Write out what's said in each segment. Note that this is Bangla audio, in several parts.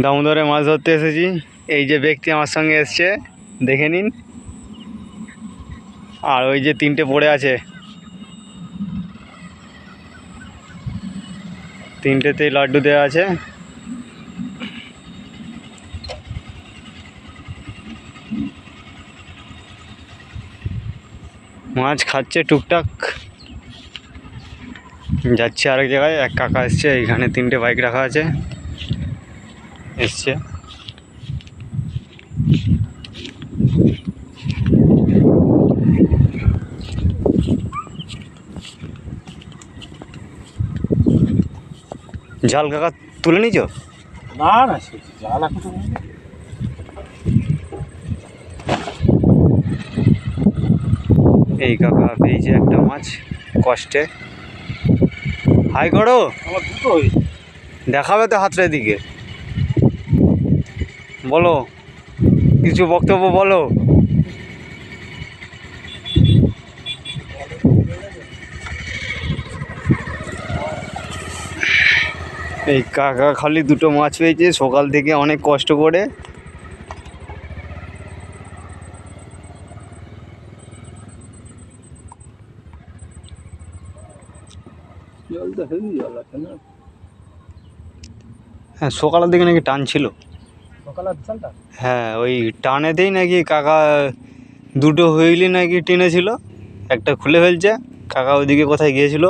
দামোদরে মাছ ধরতে এসেছি। এই যে ব্যক্তি আমার সঙ্গে এসছে, দেখে নিন। আর ওই যে তিনটে পড়ে আছে, তিনটেতেই লাড্ডু দেওয়া আছে। মাছ খাচ্ছে টুকটাক, যাচ্ছে আরেক জায়গায়। এক কাকা এসছে, এইখানে তিনটে বাইক রাখা আছে, এসছে। জাল কাকা তুলে নিছ? না না, জাল এখন তো এই কাকা পেয়েছে একটা মাছ কষ্টে। হাই করো, আমার দুটো হয়েছে। দেখাবে তো হাতটা দিকে, বলো কিছু বক্তব্য বলো। এই কাকা খালি দুটো মাছ পেয়েছে সকাল থেকে অনেক কষ্ট করে। জলটা হেভি জল আছে না? হ্যাঁ, সকালের দিকে নাকি টান ছিল। সকালের জলটা? হ্যাঁ, ওই টানেতেই নাকি কাকা দুটো হুইলি নাকি টেনেছিল, একটা খুলে ফেলছে। কাকা ওইদিকে কোথায় গিয়েছিল।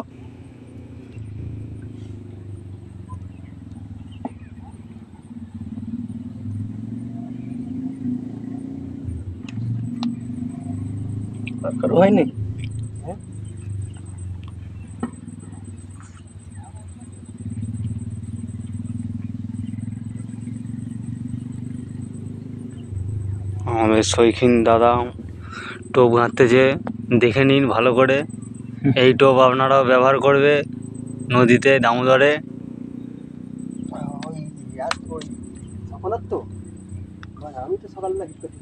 হয়নি। আমাদের শৌখিন দাদা টোপ গাঁথতেছে, দেখে নিন ভালো করে। এই টোপ আপনারাও ব্যবহার করবে নদীতে, দামোদরে। সকালের তো আমি তো সকালবেলা হিট করি।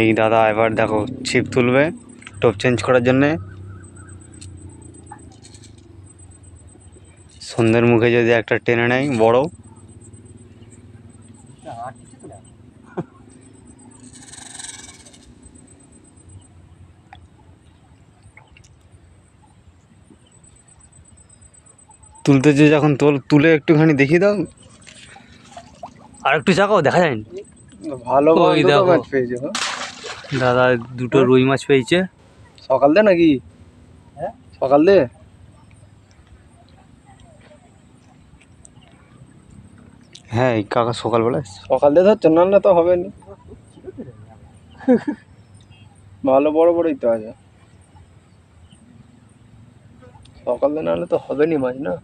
এই দাদা এবার দেখো ছিপ তুলবে টোপ চেঞ্জ করার জন্যে। সন্ধ্যের মুখে যদি একটা টেনে নেয় বড়, তুলতেছে যখন তুলে একটুখানি দেখিয়ে দাও, আর একটু চাকাও দেখা যায়। ভালো ওই দেখো মাছ পেয়েছে। দাদা দুটো রুই মাছ পেয়েছে। সকাল দে নাকি? হ্যাঁ সকাল দে। হ্যাঁ, এই কাকা সকালবেলা সকাল দে ধরছো, না তো হবে না। ভালো বড় বড়ই তো আছে। সকাল দে নাহলে তো হবে নি মাছ না।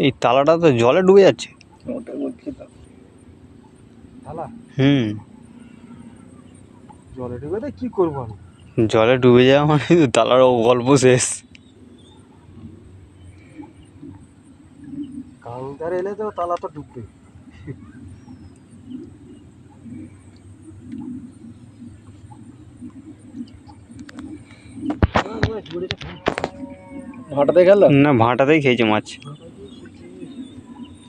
এই তালাটা তো জলে ডুবে যাচ্ছে। ওটা বলছি তো। তালা? জলে ডুবে তো কি করবো আমি? জলে ডুবে যাওয়া মানে তো তালার গল্প শেষ। কাউন্টার এলে তো তালা তো ডুববে। ভাটাতে গেল না, ভাটাতেই খেয়েছে মাছ।